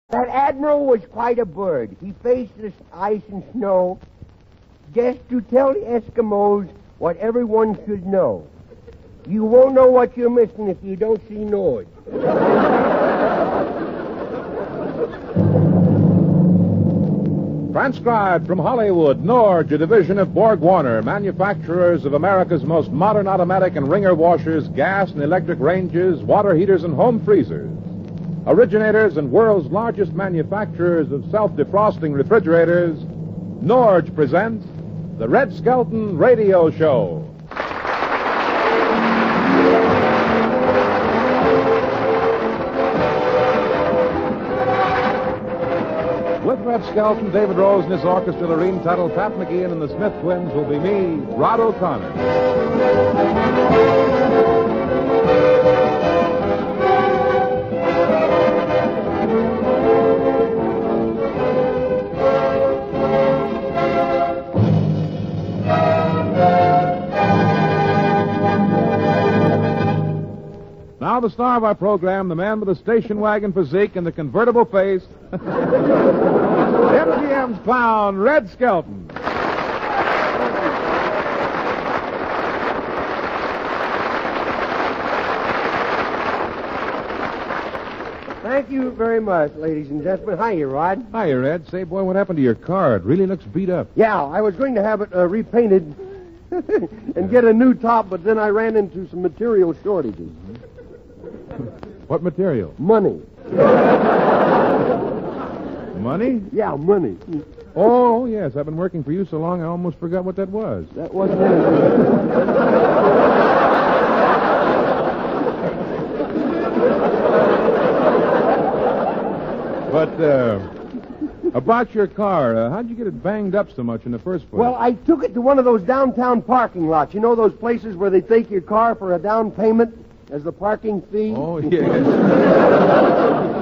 That admiral was quite a bird. He faced the ice and snow just to tell the Eskimos what everyone should know. You won't know what you're missing if you don't see Nord. Transcribed from Hollywood, Norge, a division of Borg Warner, manufacturers of America's most modern automatic and wringer washers, gas and electric ranges, water heaters, and home freezers. Originators and world's largest manufacturers of self-defrosting refrigerators, Norge presents the Red Skelton Radio Show. With Red Skelton, David Rose and his orchestra, Lorene Tuttle, Pat McGeehan, and the Smith Twins will be me, Rod O'Connor. Now the star of our program, the man with the station wagon physique and the convertible face, MGM's clown, Red Skelton. Thank you very much, ladies and gentlemen. Hiya, Rod. Hiya, Red. Say, boy, what happened to your car? It really looks beat up. Yeah, I was going to have it repainted and get a new top, but then I ran into some material shortages. What material? Money. Money? Yeah, money. Oh, yes. I've been working for you so long I almost forgot what that was. That wasn't it. But, about your car, how'd you get it banged up so much in the first place? Well, I took it to one of those downtown parking lots. You know those places where they take your car for a down payment as the parking fee? Oh, yes.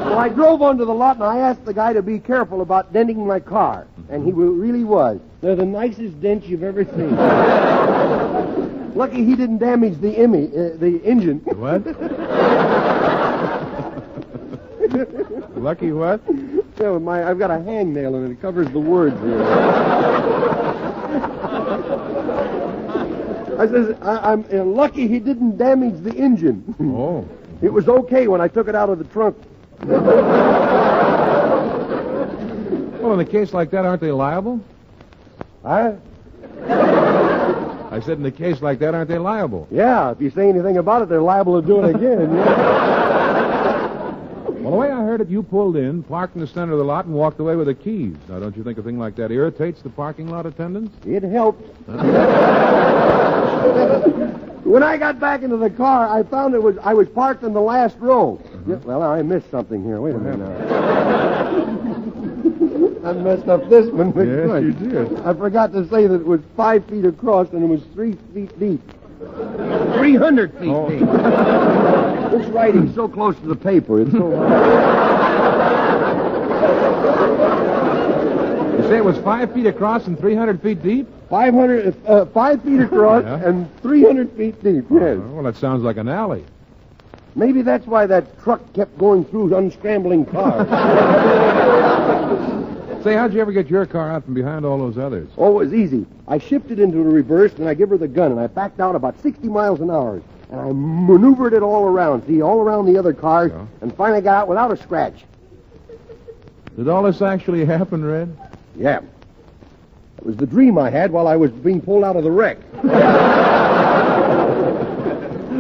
So I drove onto the lot, and I asked the guy to be careful about denting my car. And he really was. They're the nicest dents you've ever seen. Lucky he didn't damage the engine. What? Lucky what? Yeah, I've got a hangnail in it. It covers the words here. I says, I'm lucky he didn't damage the engine. Oh. It was okay when I took it out of the trunk. Well, in a case like that, aren't they liable? Huh? I said, in a case like that, aren't they liable? Yeah, if you say anything about it, they're liable to do it again. Yeah. Well, the way I heard it, you pulled in, parked in the center of the lot, and walked away with the keys. Now, don't you think a thing like that irritates the parking lot attendants? It helped. When I got back into the car, I found I was parked in the last row. Yeah, well, I missed something here. Wait a minute now. I messed up this one. Yes, you did. I forgot to say that it was 5 feet across and it was 3 feet deep. 300 feet deep. This writing's so close to the paper. It's so... You say it was 5 feet across and 300 feet deep? 5 feet across and 300 feet deep, yes. Well, that sounds like an alley. Maybe that's why that truck kept going through unscrambling cars. Say, how'd you ever get your car out from behind all those others? Oh, it was easy. I shifted into the reverse, and I give her the gun, and I backed out about 60 miles an hour. And I maneuvered it all around the other cars, and finally got out without a scratch. Did all this actually happen, Red? Yeah. It was the dream I had while I was being pulled out of the wreck.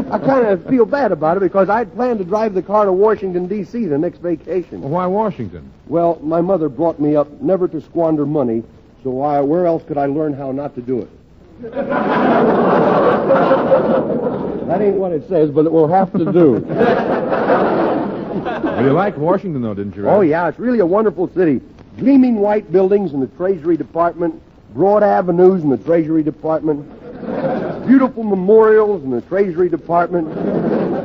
I kind of feel bad about it because I'd planned to drive the car to Washington, D.C. the next vacation. Well, why Washington? Well, my mother brought me up never to squander money, so where else could I learn how not to do it? That ain't what it says, but it will have to do. Well, you liked Washington, though, didn't you, Red? Oh, yeah, it's really a wonderful city. Gleaming white buildings in the Treasury Department, broad avenues in the Treasury Department, beautiful memorials in the Treasury Department,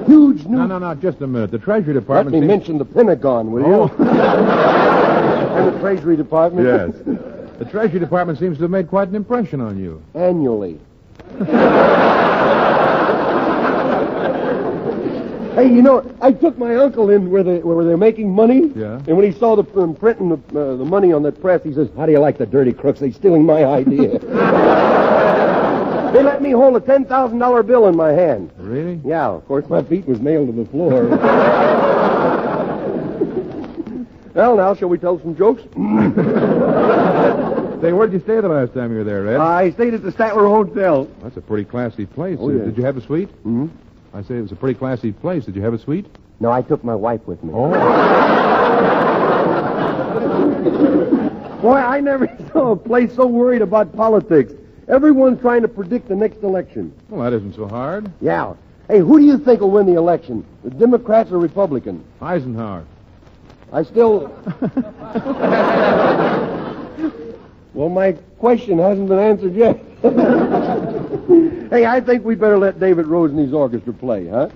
huge new... No, just a minute. The Treasury Department... Let me mention the Pentagon, will you? And the Treasury Department. Yes. The Treasury Department seems to have made quite an impression on you. Annually. Hey, I took my uncle in where they're making money. Yeah. And when he saw the printing the money on that press, he says, "How do you like the dirty crooks? They're stealing my idea." They let me hold a $10,000 bill in my hand. Really? Yeah, of course, my feet was nailed to the floor. Well, now, shall we tell some jokes? Say, where did you stay the last time you were there, Red? I stayed at the Statler Hotel. That's a pretty classy place. Oh, yeah. Did you have a suite? Mm-hmm. I say it was a pretty classy place. Did you have a suite? No, I took my wife with me. Oh. Boy, I never saw a place so worried about politics. Everyone's trying to predict the next election. Well, that isn't so hard. Yeah. Hey, who do you think will win the election? The Democrats or Republicans? Eisenhower. I still... Well, my question hasn't been answered yet. Hey, I think we'd better let David Rose and his orchestra play, huh?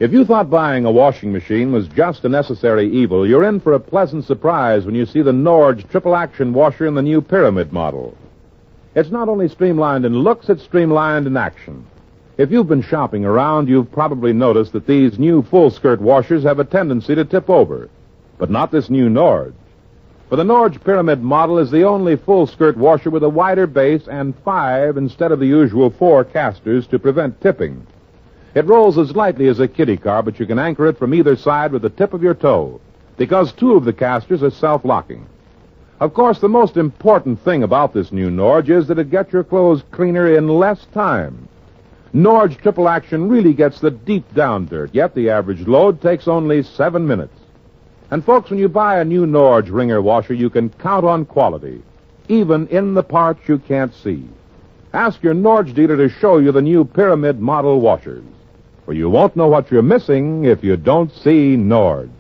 If you thought buying a washing machine was just a necessary evil, you're in for a pleasant surprise when you see the Norge triple-action washer in the new Pyramid model. It's not only streamlined in looks, it's streamlined in action. If you've been shopping around, you've probably noticed that these new full-skirt washers have a tendency to tip over. But not this new Norge. For the Norge Pyramid model is the only full-skirt washer with a wider base and 5 instead of the usual 4 casters to prevent tipping. It rolls as lightly as a kiddie car, but you can anchor it from either side with the tip of your toe, because 2 of the casters are self-locking. Of course, the most important thing about this new Norge is that it gets your clothes cleaner in less time. Norge Triple Action really gets the deep down dirt, yet the average load takes only 7 minutes. And folks, when you buy a new Norge wringer washer, you can count on quality, even in the parts you can't see. Ask your Norge dealer to show you the new Pyramid model washers. For you won't know what you're missing if you don't see Norge.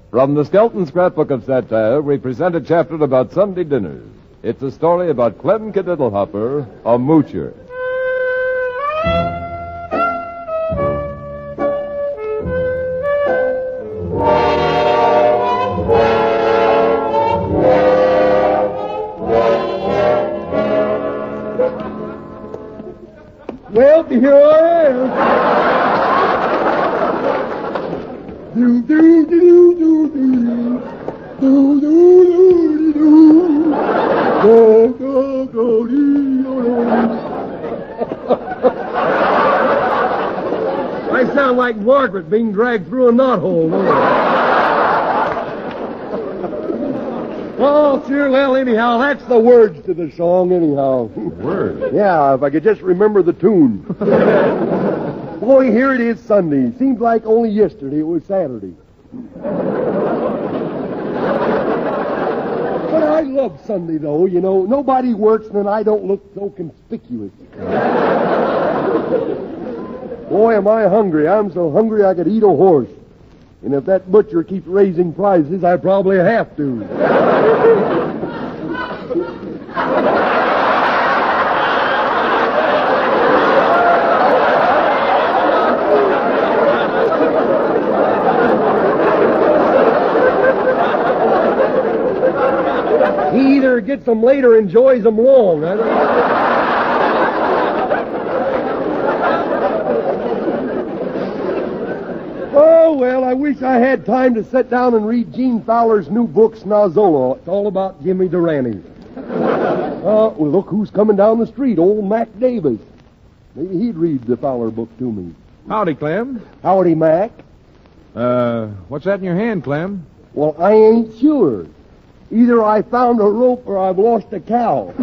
From the Skelton Scrapbook of Satire, we present a chapter about Sunday dinners. It's a story about Clem Kadiddlehopper, a moocher. Well, here I am. Do do do do do do do do do go go go do. I sound like Margaret being dragged through a knothole, don't I? Oh, sure, well, anyhow, that's the words to the song, anyhow. Words? Yeah, if I could just remember the tune. Boy, here it is Sunday. Seems like only yesterday it was Saturday. But I love Sunday, though, you know. Nobody works, and then I don't look so conspicuous. Boy, am I hungry. I'm so hungry I could eat a horse. And if that butcher keeps raising prices, I probably have to. He either gets them late or enjoys them long. I don't know. Oh, well, I wish I had time to sit down and read Gene Fowler's new book, Snozzola. It's all about Jimmy Durante. Well, look who's coming down the street, old Mac Davis. Maybe he'd read the Fowler book to me. Howdy, Clem. Howdy, Mac. What's that in your hand, Clem? Well, I ain't sure. Either I found a rope or I've lost a cow.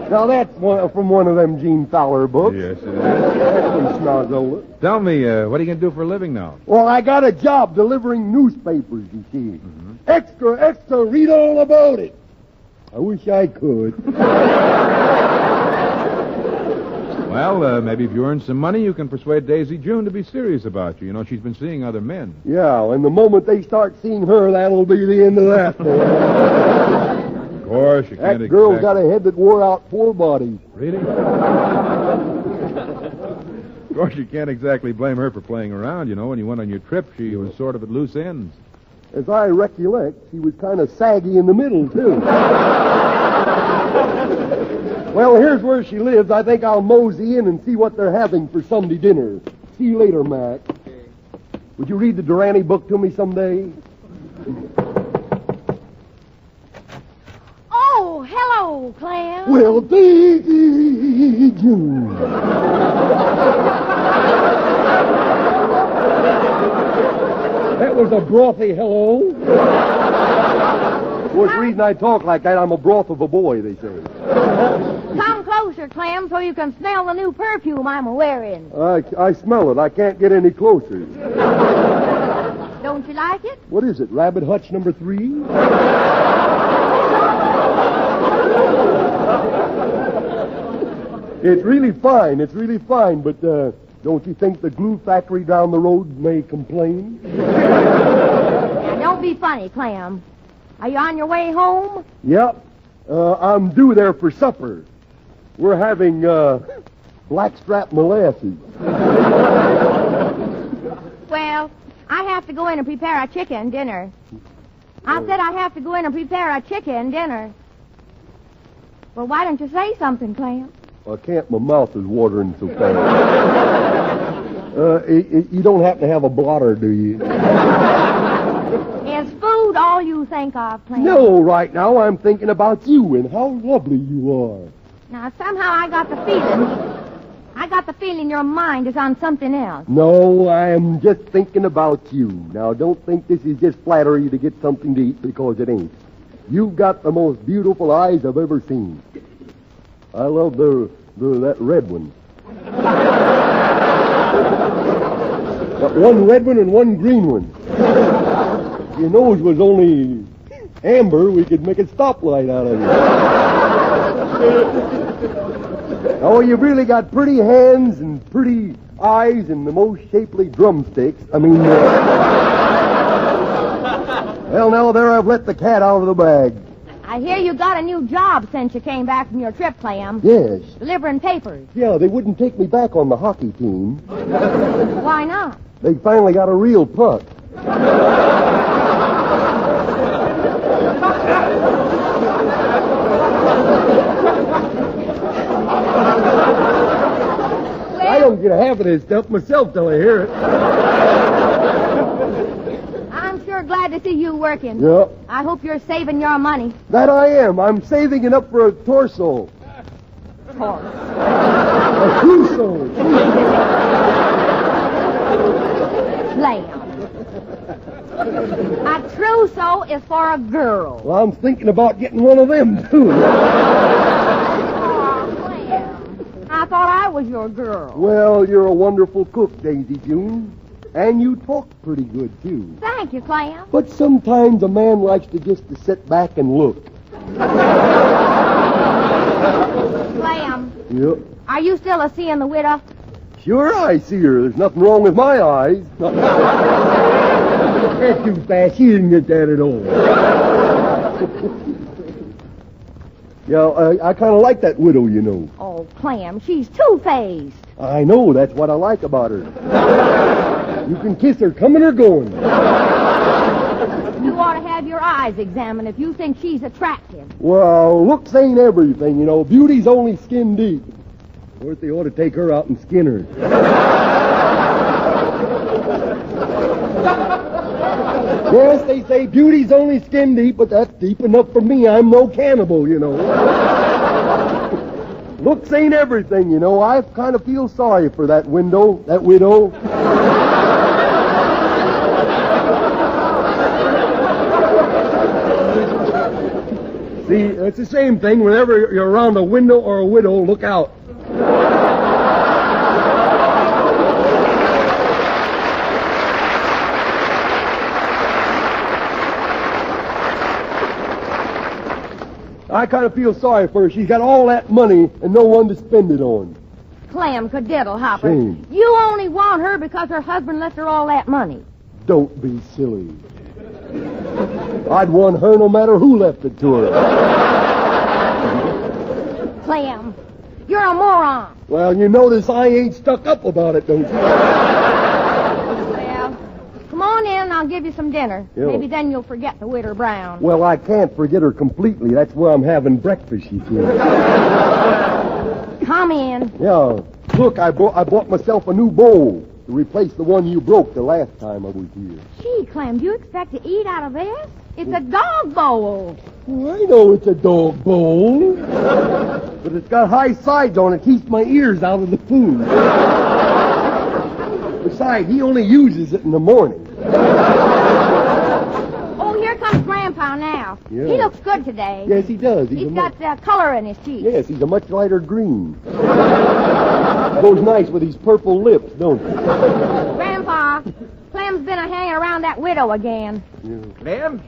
Now, that's from one of them Gene Fowler books. Yes, it is. That's from Snozzola. Tell me, what are you going to do for a living now? Well, I got a job delivering newspapers, you see. Mm-hmm. Extra, extra, read all about it. I wish I could. Well, maybe if you earn some money, you can persuade Daisy June to be serious about you. You know, she's been seeing other men. Yeah, and the moment they start seeing her, that'll be the end of that. Of course, you can't. That girl's got a head that wore out 4 bodies. Really? Of course, you can't exactly blame her for playing around. You know, when you went on your trip, she was sort of at loose ends. As I recollect, she was kind of saggy in the middle, too. Well, here's where she lives. I think I'll mosey in and see what they're having for Sunday dinner. See you later, Mac. Would you read the Durante book to me someday? Oh, hello, Clem. Well, Daisy June. That was a brothy hello. Well, it's the reason I talk like that. I'm a broth of a boy, they say. Come closer, Clem, so you can smell the new perfume I'm wearing. I smell it. I can't get any closer. Don't you like it? What is it, Rabbit Hutch number 3? It's really fine. It's really fine, but don't you think the glue factory down the road may complain? Now, don't be funny, Clem. Are you on your way home? Yep. I'm due there for supper. We're having blackstrap molasses. Well, I have to go in and prepare a chicken dinner. I said I have to go in and prepare a chicken dinner. Well, why don't you say something, Clem? I can't. My mouth is watering so fast. You don't happen to have a blotter, do you? Is food all you think of, Clem? No, right now I'm thinking about you and how lovely you are. Now, somehow I got the feeling your mind is on something else. No, I am just thinking about you. Now, don't think this is just flattery to get something to eat, because it ain't. You've got the most beautiful eyes I've ever seen. I love that red one. Got one red one and one green one. If your nose was only amber, we could make a stoplight out of it. Oh, you've really got pretty hands and pretty eyes and the most shapely drumsticks. Well, now, there I've let the cat out of the bag. I hear you got a new job since you came back from your trip, Clam. Yes. Delivering papers. Yeah, they wouldn't take me back on the hockey team. Why not? They finally got a real puck. I don't get half of this stuff myself till I hear it. I'm sure glad to see you working. Yeah. I hope you're saving your money. That I am. I'm saving it up for a torso. Horse. A trousseau. Clam. A trousseau is for a girl. Well, I'm thinking about getting one of them, too. I thought I was your girl. Well, you're a wonderful cook, Daisy June. And you talk pretty good, too. Thank you, Clam. But sometimes a man likes to just to sit back and look. Clam, Yep. are you still a seeing the widow? Sure, I see her. There's nothing wrong with my eyes. That's too fast. She didn't get that at all. Yeah, I kind of like that widow, you know. Oh, Clam, she's two-faced. I know. That's what I like about her. You can kiss her coming or going. You ought to have your eyes examined if you think she's attractive. Well, looks ain't everything, you know. Beauty's only skin deep. Of course, they ought to take her out and skin her. Yes, they say beauty's only skin deep, but that's deep enough for me. I'm no cannibal, you know. Looks ain't everything, you know. I kind of feel sorry for that widow. See, it's the same thing. Whenever you're around a window or a widow, look out. I kind of feel sorry for her. She's got all that money and no one to spend it on. Clam Cadiddle Hopper. Shame. You only want her because her husband left her all that money. Don't be silly. I'd want her no matter who left it to her. Clam, you're a moron. Well, you notice I ain't stuck up about it, don't you? Well, come on in and I'll give you some dinner. Yeah. Maybe then you'll forget the Widow Brown. Well, I can't forget her completely. That's where I'm having breakfast, you see. Come in. Yeah. Look, I bought myself a new bowl to replace the one you broke the last time I was here. Gee, Clem, do you expect to eat out of this? It's a dog bowl. Well, I know it's a dog bowl. But it's got high sides on it. Keeps my ears out of the food. Besides, he only uses it in the morning. Oh, here comes Grandpa now. Yeah. He looks good today. Yes, he does. He's got color in his cheeks. Yes, he's a much lighter green. Goes nice with these purple lips, don't it? Grandpa, Clem's been hanging around that widow again. Clem,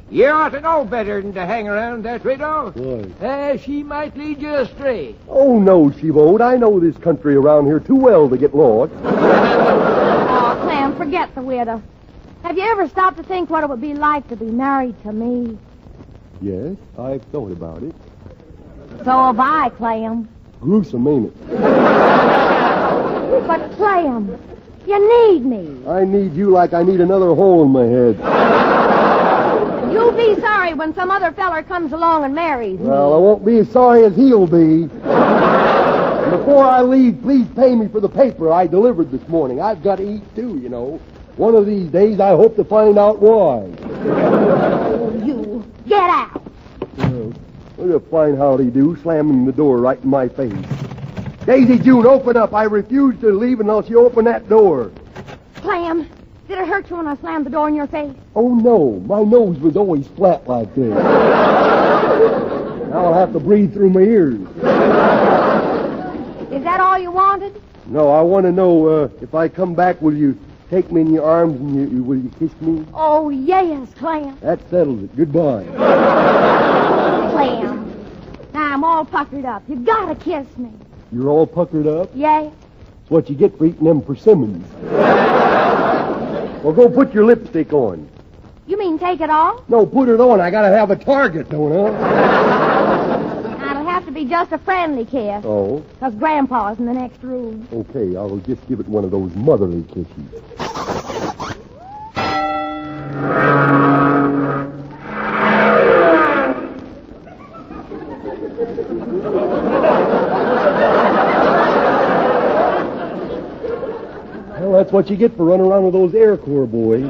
you ought to know better than to hang around that widow. Why? She might lead you astray. Oh, no, she won't. I know this country around here too well to get lost. Oh, Clem, forget the widow. Have you ever stopped to think what it would be like to be married to me? Yes, I've thought about it. So have I, Clem. Gruesome, ain't it? But, Clem, you need me. I need you like I need another hole in my head. You'll be sorry when some other feller comes along and marries me. Well, I won't be as sorry as he'll be. Before I leave, please pay me for the paper I delivered this morning. I've got to eat, too, you know. One of these days, I hope to find out why. You, get out. What a fine howdy-do, slamming the door right in my face. Daisy June, open up. I refuse to leave unless you open that door. Clem, did it hurt you when I slammed the door in your face? Oh, no. My nose was always flat like this. Now I'll have to breathe through my ears. Is that all you wanted? No, I want to know, if I come back, will you take me in your arms and will you kiss me? Oh, yes, Clem. That settles it. Goodbye. Clem, now I'm all puckered up. You gotta kiss me. You're all puckered up? Yay. That's what you get for eating them persimmons. Well, go put your lipstick on. You mean take it off? No, put it on. I gotta have a target, don't I? It'll have to be just a friendly kiss. Oh, Because Grandpa's in the next room. okay. I'll just give it one of those motherly kisses. Well, that's what you get for running around with those Air Corps boys.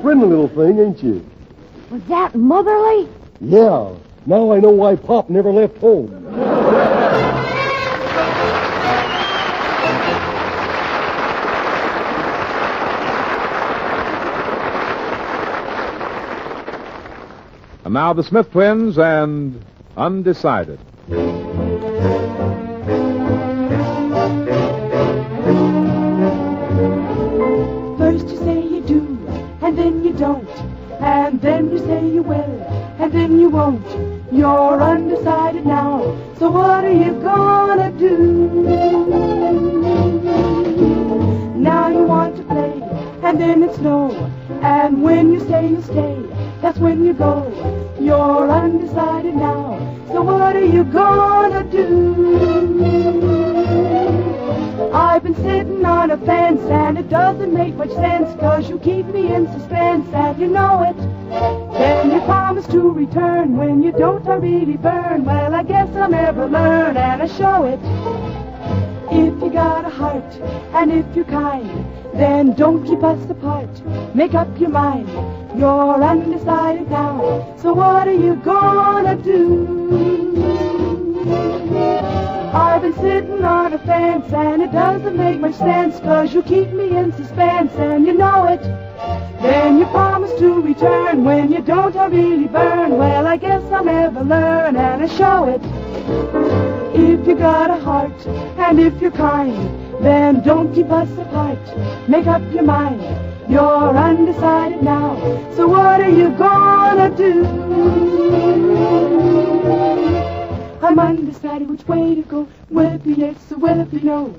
Friendly little thing, ain't you? Was that motherly? Yeah. Now I know why Pop never left home. And now the Smith twins and Undecided. First you say you do, and then you don't. And then you say you will, and then you won't. You're undecided now, so what are you gonna do? Now you want to play, and then it's no. And when you say you stay, that's when you go. You're undecided now, so what are you gonna do? I've been sitting on a fence and it doesn't make much sense, 'cause you keep me in suspense and you know it. Then you promise to return when you don't, I really burn. Well, I guess I'll never learn, and I show it. If you got a heart and if you're kind, then don't keep us apart. Make up your mind. You're undecided now, so what are you gonna do? I've been sitting on a fence and it doesn't make much sense, 'cause you keep me in suspense and you know it. Then you promise to return when you don't, I really burn. Well, I guess I'll never learn, and I show it. If you got a heart and if you're kind, then don't keep us apart. Make up your mind. You're undecided now, so what are you gonna do? I'm undecided which way to go. Will it be yes or will it be no?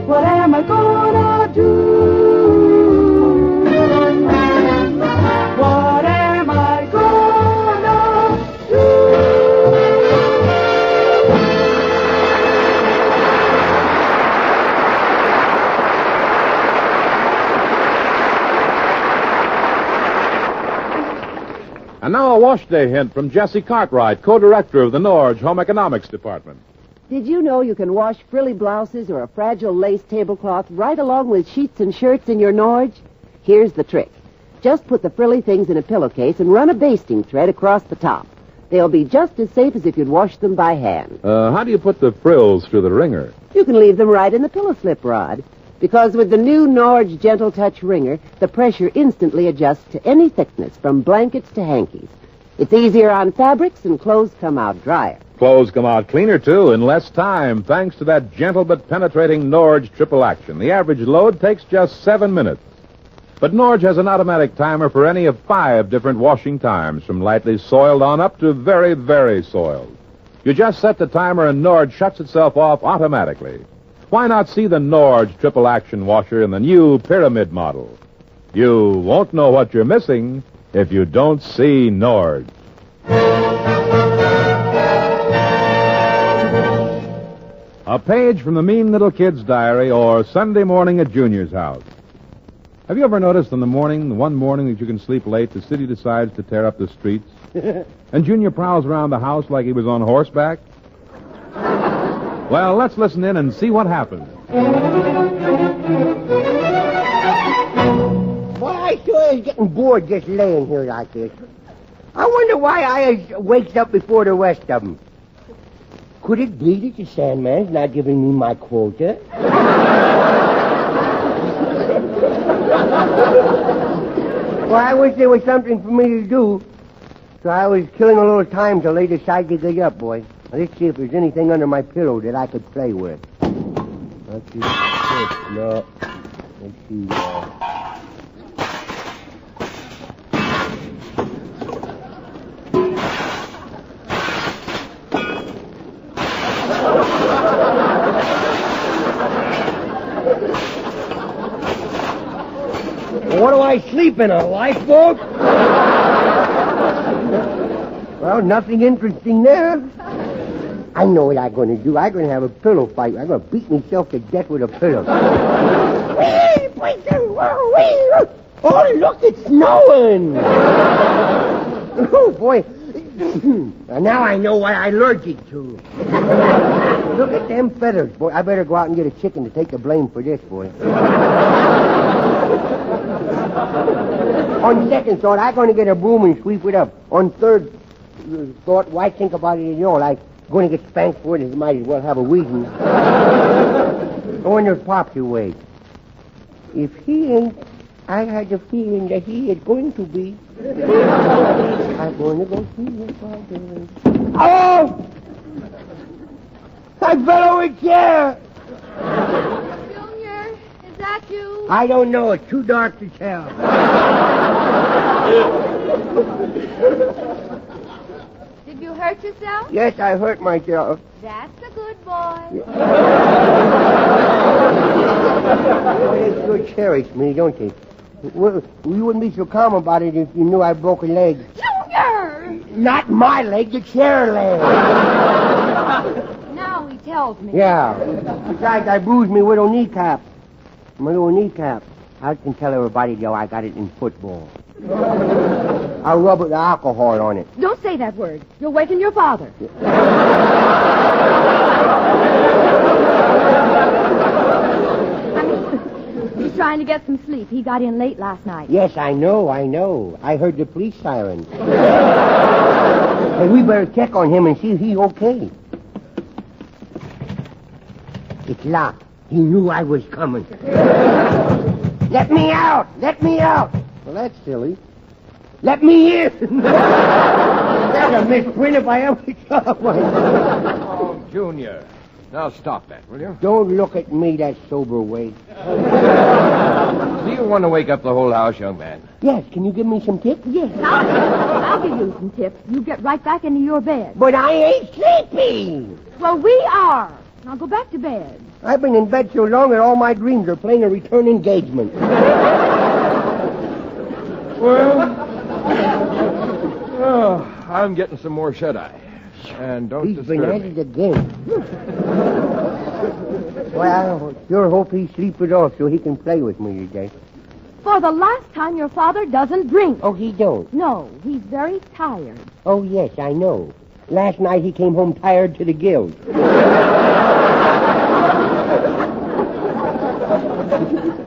What am I gonna do? What am I gonna do? And now a wash day hint from Jesse Cartwright, co-director of the Norge Home Economics Department. Did you know you can wash frilly blouses or a fragile lace tablecloth right along with sheets and shirts in your Norge? Here's the trick. Just put the frilly things in a pillowcase and run a basting thread across the top. They'll be just as safe as if you'd washed them by hand. How do you put the frills through the wringer? You can leave them right in the pillow slip rod. Because with the new Norge Gentle Touch wringer, the pressure instantly adjusts to any thickness, from blankets to hankies. It's easier on fabrics, and clothes come out drier. Clothes come out cleaner, too, in less time, thanks to that gentle but penetrating Norge triple action. The average load takes just 7 minutes. But Norge has an automatic timer for any of 5 different washing times, from lightly soiled on up to very, very soiled. You just set the timer and Norge shuts itself off automatically. Why not see the Norge triple action washer in the new Pyramid model? You won't know what you're missing if you don't see Norge. A page from the Mean Little Kid's Diary or Sunday Morning at Junior's House. Have you ever noticed in the one morning that you can sleep late, the city decides to tear up the streets? And Junior prowls around the house like he was on horseback? Well, let's listen in and see what happens. Boy, I sure is getting bored just laying here like this. I wonder why I wakes up before the rest of them. Could it be that the Sandman's not giving me my quota? Well, I wish there was something for me to do, so I was killing a little time till they decided to get up, boy. Let's see if there's anything under my pillow that I could play with. Let's see. No. Let's see. I sleep in a lifeboat? Well, nothing interesting there. I know what I'm going to do. I'm going to have a pillow fight. I'm going to beat myself to death with a pillow. Oh, look, it's snowing. Oh, boy. Now I know why I'm allergic to. Look at them feathers, boy. I better go out and get a chicken to take the blame for this, boy. On second thought, I'm going to get a broom and sweep it up. On third thought, why think about it at all? I'm going to get spanked for it, and might as well have a reason. I wonder if Pop's awake. If he ain't, I had a feeling that he is going to be. I'm going to go see his father. Oh! I fell over a chair. Junior, is that you? I don't know. It's too dark to tell. Did you hurt yourself? Yes, I hurt myself. That's a good boy. Oh, they sure cherish me, don't they? Well, you wouldn't be so calm about it if you knew I broke a leg. Junior! Not my leg, the chair leg. Now he tells me. Yeah. Besides, I bruised my little kneecap. My little kneecap. I can tell everybody, though, I got it in football. I'll rub the alcohol on it. Don't say that word. You'll waken your father. He's trying to get some sleep. He got in late last night. Yes, I know. I heard the police siren. Hey, we better check on him and see if he's okay. It's locked. He knew I was coming. Let me out! Let me out! Well, that's silly. Let me in! That's a misprint if I ever saw one. Oh, Junior. Now stop that, will you? Don't look at me that sober way. Do you want to wake up the whole house, young man? Yes, can you give me some tips? Yes, I'll give you some tips. You get right back into your bed. But I ain't sleepy. Well, we are. Now go back to bed. I've been in bed so long that all my dreams are playing a return engagement. Well, I'm getting some more shut-eye. And don't He's disturb been at me. it again. Well, I sure hope he sleeps it off so he can play with me today. For the last time, your father doesn't drink. Oh, he don't? No, he's very tired. Oh, yes, I know. Last night he came home tired to the gills.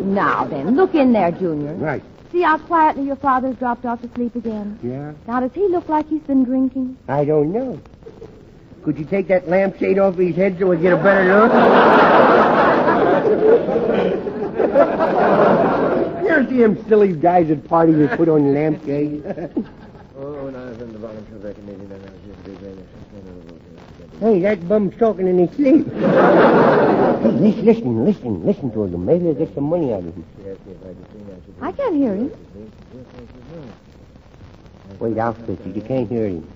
Now then, look in there, Junior. Right. See how quietly your father's dropped off to sleep again? Yeah? Now, does he look like he's been drinking? I don't know. Could you take that lampshade off his head so we get a better look? You ever see them silly guys at parties that put on lampshades? Hey, that bum's talking in his sleep. Hey, listen to him. Maybe I'll get some money out of him. I can't hear him. Wait, I'll fix it. You can't hear him.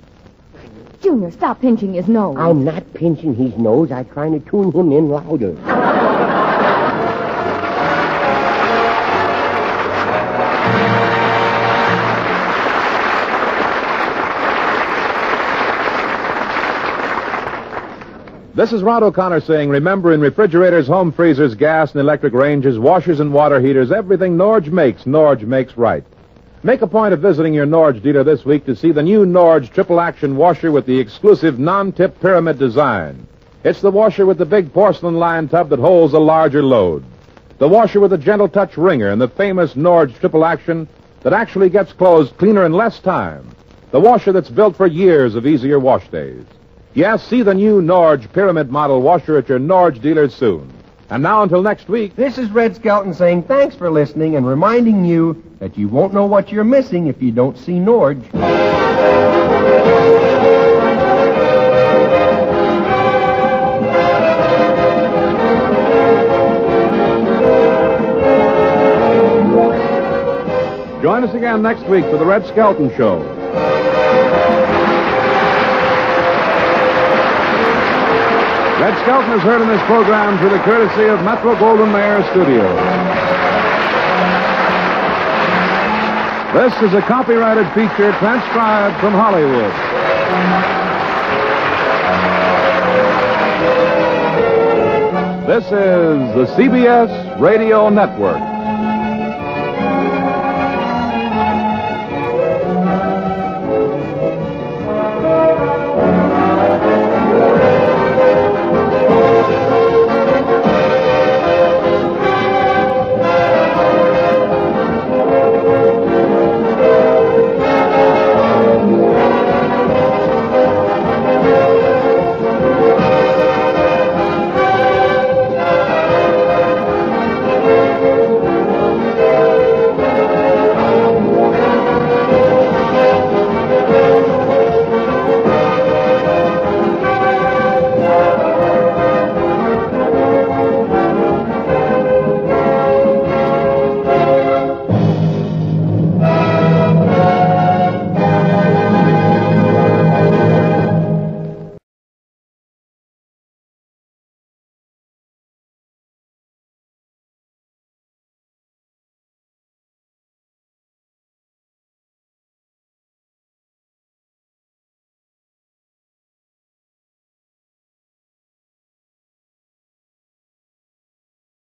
Junior, stop pinching his nose. I'm not pinching his nose. I'm trying to tune him in louder. This is Rod O'Connor saying, remember, in refrigerators, home freezers, gas and electric ranges, washers and water heaters, everything Norge makes right. Make a point of visiting your Norge dealer this week to see the new Norge triple action washer with the exclusive non-tip pyramid design. It's the washer with the big porcelain lined tub that holds a larger load. The washer with the gentle touch wringer and the famous Norge triple action that actually gets clothes cleaner in less time. The washer that's built for years of easier wash days. Yes, see the new Norge pyramid model washer at your Norge dealer soon. And now until next week. This is Red Skelton saying thanks for listening and reminding you that you won't know what you're missing if you don't see Norge. Join us again next week for the Red Skelton Show. Red Skelton is heard in this program through the courtesy of Metro-Goldwyn-Mayer Studios. This is a copyrighted feature transcribed from Hollywood. This is the CBS Radio Network.